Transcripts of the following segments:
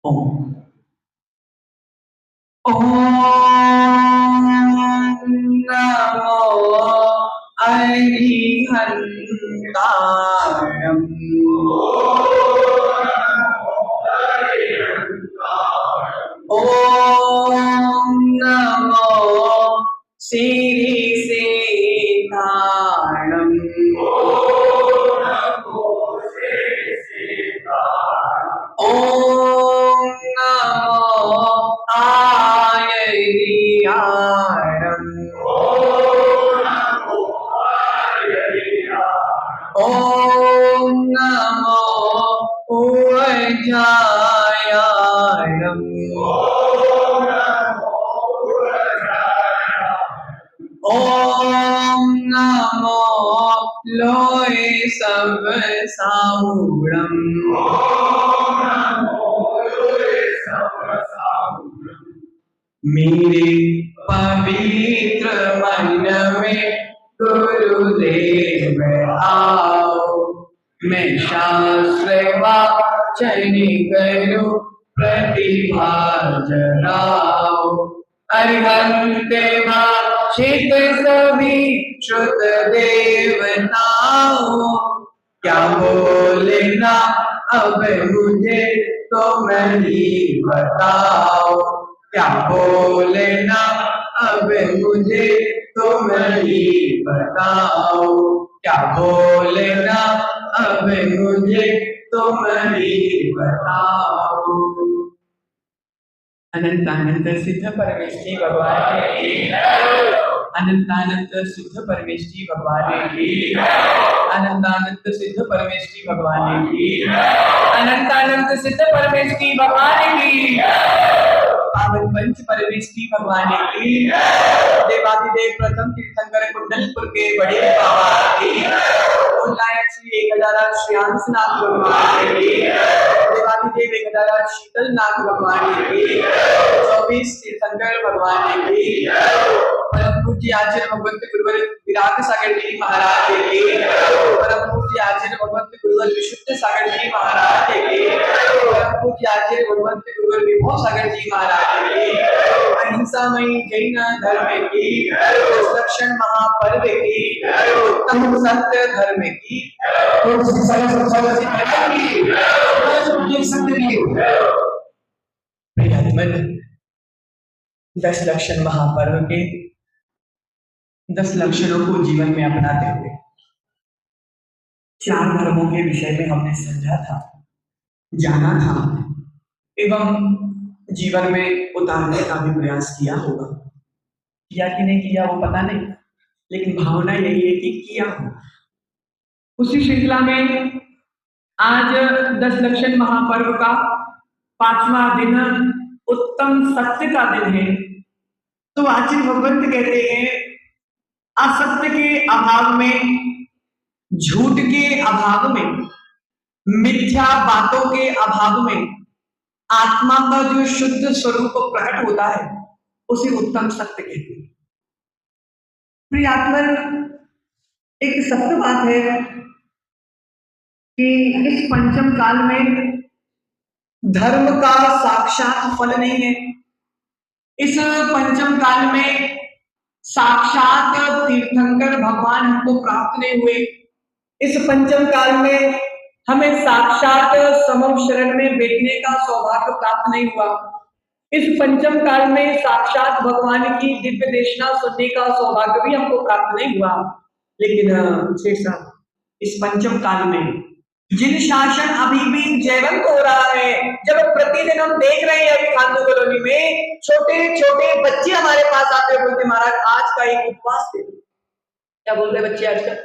ओम ओम नमो अरिहंताणं ओम नमो श्रीसेताणं ओम नमो आयर्याणं ओम नमो ऊर्जायाणं ओम नमो लोय सब साहुणं मेरे पवित्र मन में गुरुदेव आओ, मैं शास्त्र वाचन करूं प्रतिभा जगाओ। अरिहंत भाषित सभी श्रुत देवताओं, क्या बोलना अब मुझे तो नहीं बताओ, क्या बोलना अब मुझे तो नहीं बताओ, क्या बोलना अब मुझे तो नहीं बताओ। अनंत अनंत सिद्ध परमेष्ठी भगवान की अनंत अनंत सिद्ध परमेष्ठी भगवान की अनंत अनंत सिद्ध परमेष्ठी भगवान की अनंत अनंत सिद्ध परमेष्ठी भगवान की पावन पंच परमेष्ठी भगवान की देवादिदेव प्रथम तीर्थंकर कुंडलपुर के बड़े बाबा की उन्नायक श्री 1008 श्री हंसनाथ भगवान की देवादिदेव 1008 शीतलनाथ भगवान की 24 तीर्थंकर भगवान की परम पूज्य आचार्य भगवंत गुरुवर विराट सागर जी महाराज की परम पूज्य आचार्य भगवंत गुरुवर विशुद्ध सागर जी महाराज की परम पूज्य आचार्य भगवंत गुरुवर विभव सागर जी महाराज की अहिंसामयी जैन धर्म की लक्षण महापर्व की उत्तम सत्य धर्म की प्रियतमन 10 लक्षण महापर्व के 10 लक्षणों को जीवन में अपनाते हुए 4 धर्मों के विषय में हमने समझा था, जाना था एवं जीवन में उतारने का भी प्रयास किया होगा। किया कि नहीं किया वो पता नहीं, लेकिन भावना यही है कि किया होगा। उसी श्रृंखला में आज 10 लक्षण महापर्व का 5वां दिन उत्तम सत्य का दिन है। तो आचार्य भगवंत कहते हैं असत्य के अभाव में, झूठ के अभाव में, मिथ्या बातों के अभाव में आत्मा का जो शुद्ध स्वरूप प्रकट होता है उसे उत्तम सत्य कहते हैं। प्रियात्मन, एक सत्य बात है कि इस पंचम काल में धर्म का साक्षात फल नहीं है। इस पंचम काल में साक्षात तीर्थंकर भगवान हमको प्राप्त नहीं हुए। इस पंचम काल में हमें साक्षात समम शरण में बैठने का सौभाग्य प्राप्त नहीं हुआ। इस पंचम काल में साक्षात भगवान की दिव्य देशना सुनने का सौभाग्य भी हमको प्राप्त नहीं हुआ। लेकिन शेषा इस पंचम काल में जिन शासन अभी भी जयवंत हो रहा है, जब प्रतिदिन हम देख रहे हैं अभी खानू कॉलोनी में छोटे छोटे बच्चे हमारे पास आते बोलते महाराज आज का एक उपवास दे दो। क्या बोल रहे बच्चे आजकल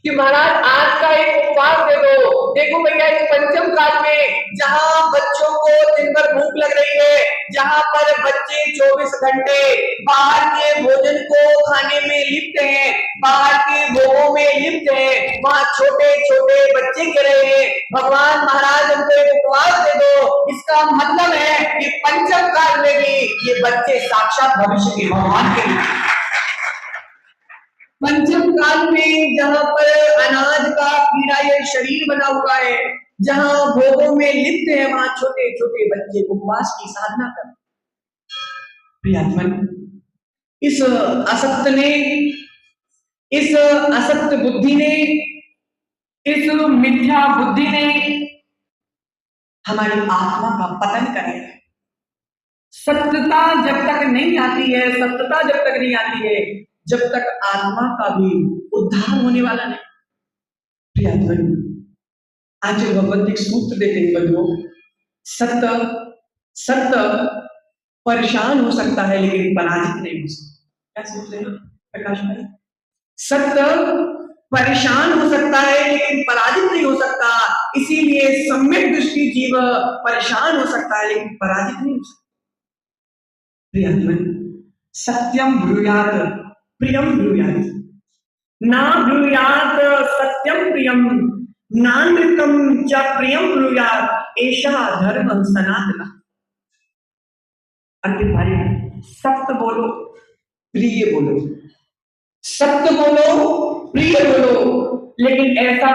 कि महाराज आज का एक उपवास दे दो। देखो भैया इस पंचम काल में जहां बच्चों को दिन भर भूख लग रही है, जहां पर बच्चे 24 घंटे बाहर के भोजन को खाने में लिप्त हैं, बाहर के भोगों में लिप्त हैं, वहां छोटे छोटे बच्चे कह रहे हैं भगवान महाराज हमको एक उपवास दे दो। इसका मतलब है कि पंचम काल में भी ये बच्चे साक्षात भविष्य के भगवान के पंचम काल में जहां पर अनाज का कीड़ा ये शरीर बना हुआ है, जहां भोगों में लिप्त है वहां छोटे छोटे बच्चे उपवास की साधना कर। प्रियात्मन, इस असक्त ने, इस असक्त बुद्धि ने, इस मिथ्या बुद्धि ने हमारी आत्मा का पतन करे है। सत्यता जब तक नहीं आती है, सत्यता जब तक नहीं आती है, जब तक आत्मा का भी उद्धार होने वाला नहीं। प्रियात्मन, आज भगवत एक सूत्र देते हैं बंधुओं, सत्य सत्य परेशान हो सकता है लेकिन पराजित नहीं हो सकता। क्या सोच रहे हैं प्रकाश भाई? सत्य परेशान हो सकता है लेकिन पराजित नहीं हो सकता। इसीलिए सम्यक दृष्टि जीव परेशान हो सकता है लेकिन पराजित नहीं हो सकता। प्रियत्मन, सत्यम ब्रूयात प्रियम ब्रूयात, ना ब्रूयात सत्यम प्रियम, नानृतम च प्रियम ब्रूयात, ऐसा धर्म सनातन। अंकित भाई, सत्य बोलो, प्रिय बोलो, सत्य बोलो, प्रिय बोलो, लेकिन ऐसा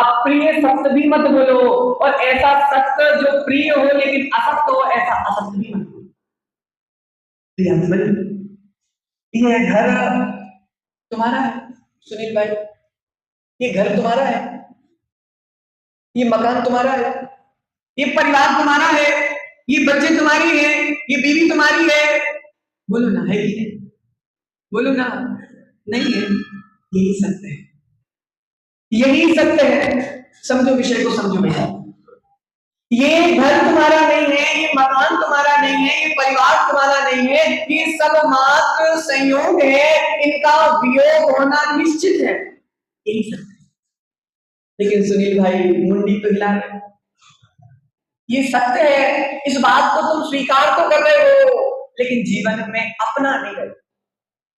अप्रिय सत्य भी मत बोलो, और ऐसा सत्य जो प्रिय हो लेकिन असत्य हो, ऐसा असत्य भी मत बोलो। ये घर तुम्हारा है सुनील भाई, ये घर तुम्हारा है, ये मकान तुम्हारा है, ये परिवार तुम्हारा है, ये बच्चे तुम्हारी हैं, ये बीवी तुम्हारी है। बोलो ना, है कि नहीं? बोलो ना, नहीं है? यही सत्य है, यही सत्य है। समझो विषय को, समझो भैया। ये घर तुम्हारा नहीं है, ये मकान तुम्हारा नहीं है, ये परिवार तुम्हारा नहीं है, ये सब मात्र संयोग है, इनका वियोग होना निश्चित है, यही सत्य है। लेकिन सुनील भाई मुंडी तो हिला रहे, ये सत्य है, इस बात को तुम स्वीकार तो कर रहे हो लेकिन जीवन में अपना नहीं रहे।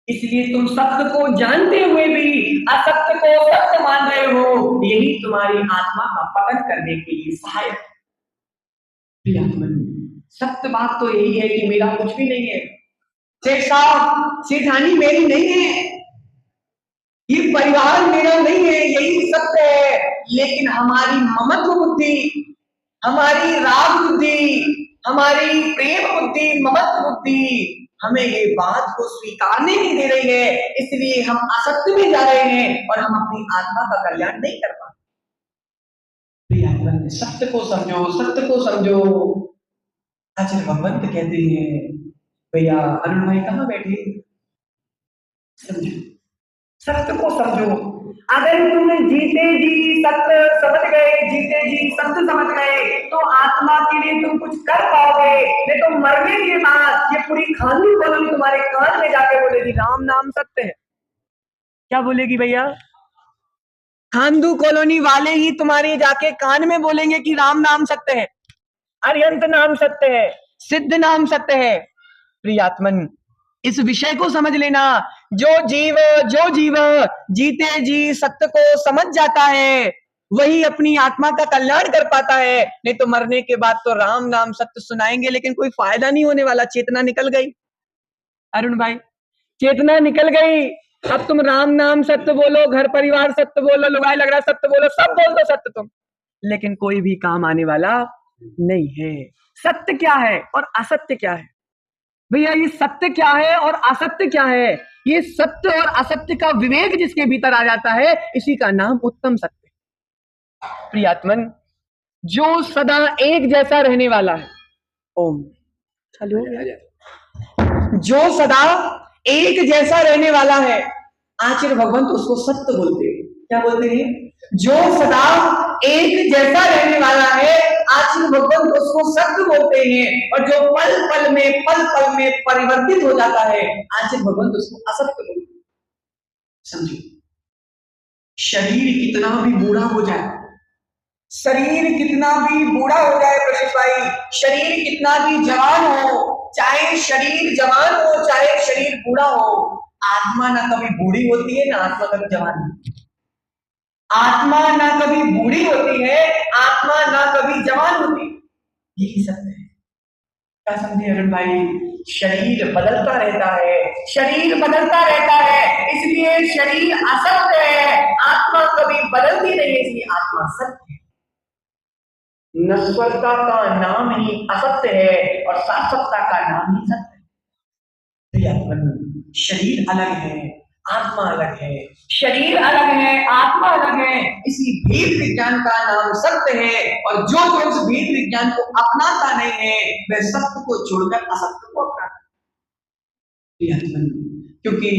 इसलिए तुम सत्य को जानते हुए भी असत्य को सत्य मान रहे हो, यही तुम्हारी आत्मा का पतन करने के लिए सहायक है। सत्य बात तो यही है कि मेरा कुछ भी नहीं है, सेठ साहब सेठानी मेरी नहीं है, ये परिवार मेरा नहीं है, यही सत्य है। लेकिन हमारी ममत्व बुद्धि, हमारी राग बुद्धि, हमारी प्रेम बुद्धि, ममत्व बुद्धि हमें ये बात को स्वीकारने नहीं दे रही है, इसलिए हम असत्य में जा रहे हैं और हम अपनी आत्मा का कल्याण नहीं कर पाते। सत्य को समझो, सत्य को समझो। आचार्य भगवंत कहते हैं, भैया अरुण भाई कहाँ बैठे, समझो, सत्य को समझो। अगर तुम जीते जी सत्य समझ गए, जीते जी सत्य समझ गए, तो आत्मा के लिए तुम कुछ कर पाओगे। नहीं तो मरने के बाद ये पूरी खानवी कॉलोनी तुम्हारे कान में जाके बोलेगी राम नाम सत्य है। क्या बोलेगी भैया? खानदू कॉलोनी वाले ही तुम्हारे जाके कान में बोलेंगे कि राम नाम सत्य है, अरिहंत नाम सत्य है, सिद्ध नाम सत्य है। प्रियात्मन, इस विषय को समझ लेना, जो जीव जीते जी सत्य को समझ जाता है वही अपनी आत्मा का कल्याण कर पाता है। नहीं तो मरने के बाद तो राम नाम सत्य सुनाएंगे लेकिन कोई फायदा नहीं होने वाला, चेतना निकल गई। अरुण भाई, चेतना निकल गई, अब तुम राम नाम सत्य बोलो, घर परिवार सत्य बोलो, लुगाई लग रहा सत्य बोलो, सब बोल दो सत्य तुम, लेकिन कोई भी काम आने वाला नहीं है। सत्य क्या है और असत्य क्या है भैया? ये सत्य क्या है और असत्य क्या है? ये सत्य और असत्य का विवेक जिसके भीतर आ जाता है, इसी का नाम उत्तम सत्य। प्रियात्मन, जो सदा एक जैसा रहने वाला है, ओम हेलो, जो सदा एक जैसा रहने वाला है, आचार्य भगवंत उसको सत्य बोलते हैं। क्या बोलते हैं? जो सदा एक जैसा रहने वाला है, आचार्य भगवंत उसको सत्य बोलते हैं। और जो पल पल में परिवर्तित हो जाता है, आचार्य भगवंत उसको असत्य बोलते हैं। समझो, शरीर कितना भी बूढ़ा हो जाए, शरीर कितना भी बूढ़ा हो जाए प्रशिष भाई, शरीर कितना भी जवान हो, चाहे शरीर जवान हो चाहे शरीर बूढ़ा हो, आत्मा ना कभी बूढ़ी होती है ना आत्मा कभी जवान होती है। आत्मा ना कभी बूढ़ी होती है, आत्मा ना कभी जवान होती, यही सत्य है। क्या समझे अरुण भाई? शरीर बदलता रहता है, शरीर बदलता रहता है, इसलिए शरीर असत्य है, आत्मा कभी बदलती नहीं है, इसलिए आत्मा सत्य है। नश्वरता का नाम ही असत्य है और शाश्वतता का नाम ही सत्य है। शरीर अलग है, आत्मा अलग है। शरीर अलग है, आत्मा अलग है। इसी भेद विज्ञान का नाम सत्य है और जो उस भेद विज्ञान को अपनाता नहीं है वह सत्य को छोड़कर असत्य को अपनाता है। क्योंकि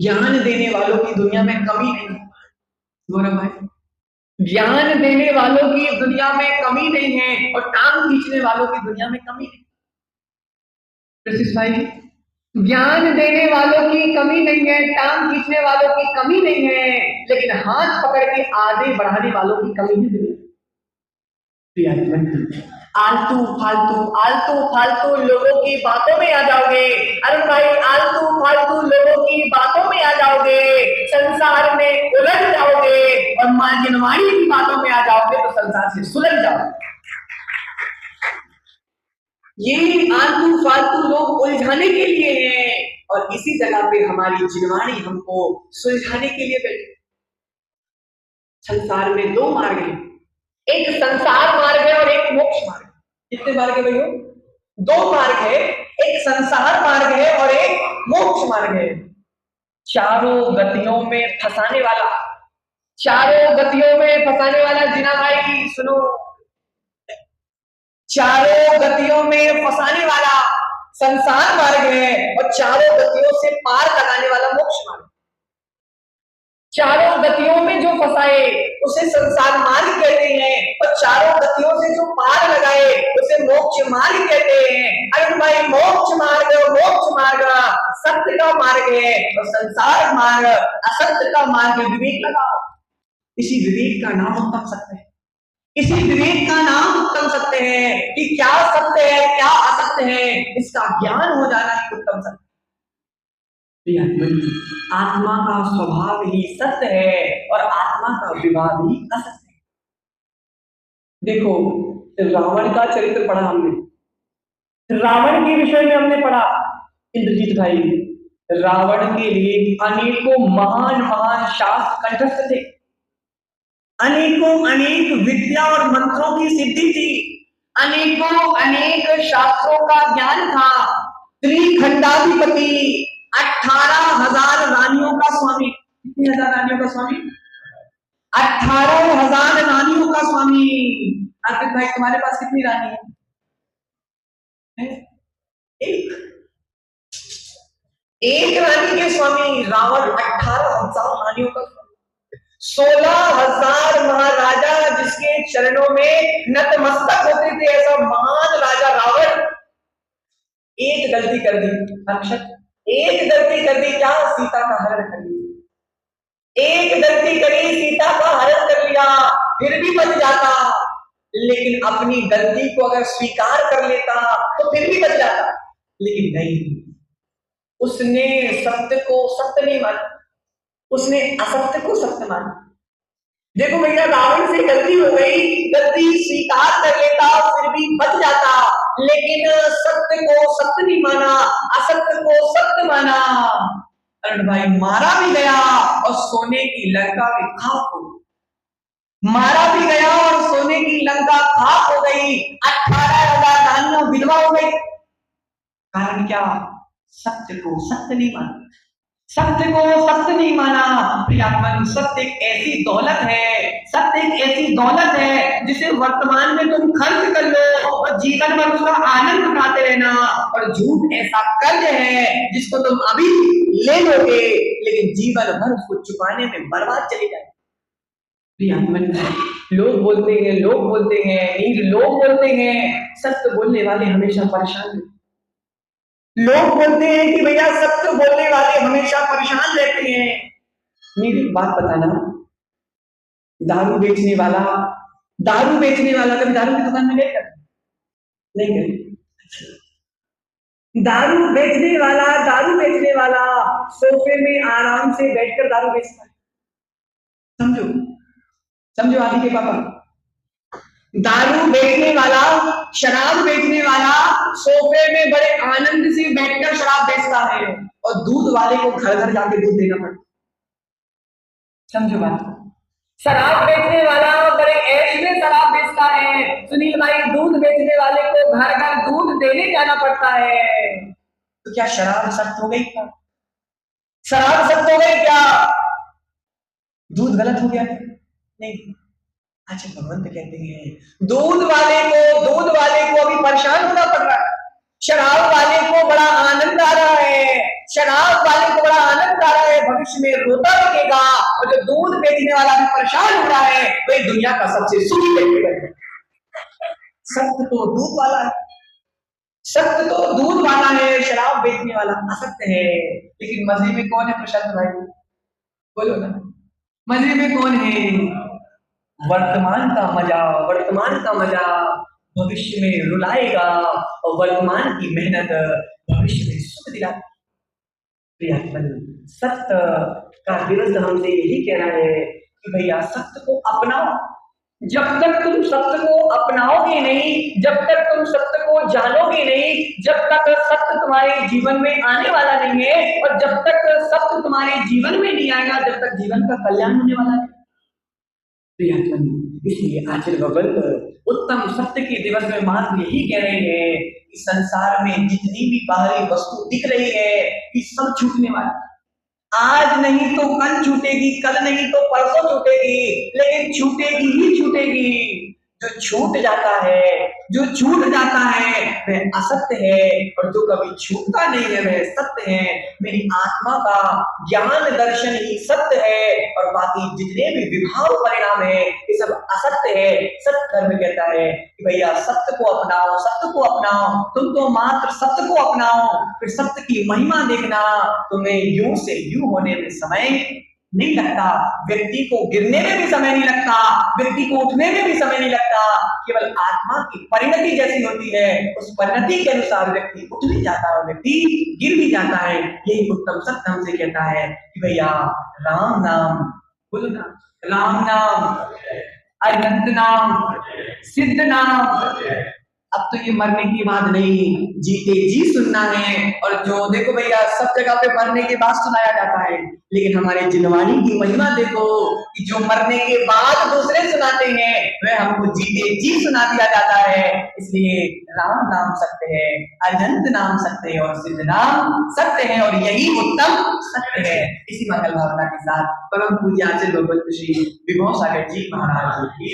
ज्ञान देने वालों की दुनिया में कमी नहीं। गौरव भाई, ज्ञान देने वालों की दुनिया में कमी नहीं है और टांग खींचने वालों की दुनिया में कमी नहीं। प्रशिष भाई, ज्ञान देने वालों की कमी नहीं है, टांग खींचने वालों की कमी नहीं है, लेकिन हाथ पकड़ के आगे बढ़ाने वालों की कमी नहीं है। आलतू फालतू आलतू फालतू लोगों की बातों में आ जाओगे। अरे भाई, आलतू फालतू लोगों की बातों में आ जाओगे, संसार में उलझ जाओगे और मां जिनवाणी की बातों में आ जाओगे तो संसार से सुलझ जाओगे। ये आलतू फालतू लोग उलझाने के लिए हैं और इसी जगह पे हमारी जिनवाणी हमको सुलझाने के लिए बैठी। संसार में दो मार्ग हैं, एक संसार मार्ग है और एक मोक्ष मार्ग है। कितने मार्ग है भैया? दो मार्ग है, एक संसार मार्ग है और एक मोक्ष मार्ग है। चारों गतियों में फंसाने वाला, चारों गतियों में फंसाने वाला जीना भाई सुनो, चारों गतियों में फंसाने वाला संसार मार्ग है और चारों गतियों से पार लगाने वाला मोक्ष मार्ग। चारों गतियों में जो फंसाए उसे संसार मार्ग कहते हैं और चारों गतियों से जो पार लगाए उसे मोक्ष मार्ग कहते हैं। अरे भाई, मोक्ष मार्ग सत्य का मार्ग है और संसार मार्ग असत्य का मार्ग। विवेक लगाओ, इसी विवेक का नाम उत्तम सत्य है। इसी विवेक का नाम उत्तम सत्य है कि क्या सत्य है क्या असत्य है, इसका ज्ञान हो जाना ही उत्तम सत्य। आत्मा का स्वभाव ही सत्य है और आत्मा का विभाग ही असत्य है। देखो, रावण का चरित्र पढ़ा हमने, रावण के विषय में हमने पढ़ा इंद्रजीत भाई। रावण के लिए अनेकों महान महान शास्त्र कंठस्थ थे, अनेकों अनेक विद्या और मंत्रों की सिद्धि थी, अनेकों अनेक शास्त्रों का ज्ञान था। त्रिखंडाधिपति, 18,000 रानियों का स्वामी। कितनी हजार रानियों का स्वामी? 18,000 रानियों का स्वामी। अर्पित भाई, तुम्हारे पास कितनी रानी है? एक रानी के स्वामी रावण, 18,000 रानियों का स्वामी, 16,000 महाराजा जिसके चरणों में नतमस्तक होते थे, ऐसा महान राजा रावण। एक गलती कर दी अक्षत, एक गलती कर दी, क्या? सीता का हरण कर लिया। एक गलती करी, सीता का हरण कर लिया, फिर भी बच जाता, लेकिन अपनी गलती को अगर स्वीकार कर लेता तो फिर भी बच जाता, लेकिन नहीं, उसने सत्य को सत्य नहीं माना, उसने असत्य को सत्य माना। देखो भैया, रावण से गलती हो गई, गलती स्वीकार कर लेता फिर भी बच जाता, लेकिन सत्य को सत्य नहीं माना, असत्य को सत्य माना। अरे भाई, मारा भी गया और सोने की लंका भी खाक हो गई, मारा भी गया और सोने की लंका खाक हो गई, 18,000 रानियां विधवा हो गई। कारण क्या? सत्य को सत्य नहीं माना, सत्य को सत्य नहीं माना। प्रियात्मन, सत्य एक ऐसी दौलत है, सत्य एक ऐसी दौलत है जिसे वर्तमान में तुम खर्च कर लो और जीवन भर उसका आनंद उठाते रहना, और झूठ ऐसा कर्ज है जिसको तुम अभी ले लोगे लेकिन जीवन भर उसको चुकाने में बर्बाद चले जाए। प्रियात्मन, लोग बोलते हैं लोग बोलते हैं लोग बोलते हैं, सत्य बोलने वाले हमेशा परेशान रहते। लोग बोलते हैं कि भैया सत्य बोलने वाले हमेशा परेशान रहते हैं। मेरी बात बताना, दारू बेचने वाला कभी दारू की दुकान में नहीं गया? नहीं गए? दारू बेचने वाला सोफे में आराम से बैठकर दारू बेचता है। समझो आदि के पापा, दारू बेचने वाला, शराब बेचने वाला सोफे में बड़े आनंद से बैठकर शराब बेचता है और दूध वाले को घर घर जाके दूध देना पड़ता। समझो बात। शराब बेचने वाला बड़े ऐश में शराब बेचता है, सुनील भाई, दूध बेचने वाले को घर घर दूध देने जाना पड़ता है। तो क्या शराब सख्त हो गई क्या? शराब सख्त हो गई क्या? दूध गलत हो गया? नहीं। अच्छा, भगवंत कहते हैं दूध वाले को अभी परेशान होना पड़ रहा है, शराब वाले को बड़ा आनंद आ रहा है, शराब वाले को बड़ा आनंद आ रहा है, भविष्य में रोता लगेगा। और जो दूध बेचने वाला भी परेशान हो रहा है, वही दुनिया का सबसे सुखी व्यक्ति है। सत्य तो दूध वाला है, सत्य तो दूध वाला है, शराब बेचने वाला असत्य है। लेकिन मजे में कौन है प्रशांत भाई? बोलो ना, मजे में कौन है? वर्तमान का मजा, वर्तमान का मजा भविष्य में रुलाएगा, और वर्तमान की मेहनत भविष्य में सुख दिलाएगा। सत्य का दिवस हमसे यही कहना है कि भैया सत्य को अपनाओ। जब तक तुम सत्य को अपनाओगे नहीं, जब तक तुम सत्य को जानोगे नहीं, जब तक सत्य तुम्हारे जीवन में आने वाला नहीं है, और जब तक सत्य तुम्हारे जीवन में नहीं आएगा, जब तक जीवन का कल्याण होने वाला है। इसलिए आचार्य भगवंत उत्तम सत्य के दिवस में मात्र यही कह रहे हैं कि संसार में जितनी भी बाहरी वस्तु दिख रही है, ये सब छूटने वाला। आज नहीं तो कल छूटेगी, कल नहीं तो परसों छूटेगी, लेकिन छूटेगी ही छूटेगी। जो छूट जाता है, जो छूट जाता है वह असत्य है, और जो कभी छूटता नहीं है वह सत्य है। मेरी आत्मा का ज्ञान दर्शन ही सत्य है, और बाकी जितने भी विभाव परिणाम है ये सब असत्य है। सत्य धर्म कहता है कि भैया सत्य को अपनाओ, सत्य को अपनाओ, तुम तो मात्र सत्य को अपनाओ, फिर सत्य की महिमा देखना। तुम्हें यूं से यूं होने में समय नहीं लगता, व्यक्ति को गिरने में भी समय नहीं लगता, व्यक्ति को उठने में भी समय नहीं लगता। केवल आत्मा की परिणति जैसी होती है, उस परिणति के अनुसार व्यक्ति उठ भी जाता है, व्यक्ति गिर भी जाता है। यही उत्तम सत्य हमसे कहता है कि भैया राम नाम, बोलो ना, राम नाम, अनंत नाम, सिद्ध नाम। अब तो ये मरने की बात नहीं, जीते जी सुनना है। और जो देखो भैया सब जगह पे मरने के बाद सुनाया जाता है, लेकिन हमारे जिनवानी की महिमा देखो कि जो मरने के बाद दूसरे सुनाते हैं वह हमको जीते जी सुना दिया जाता है। इसलिए राम नाम सत्य है, अनंत नाम सत्य है, और सिद्ध नाम सत्य है, और यही उत्तम सत्य है। इसी मंगल भावना के साथ परम पूज्य आचार्य भगवत श्री विभो सागर जी महाराज जी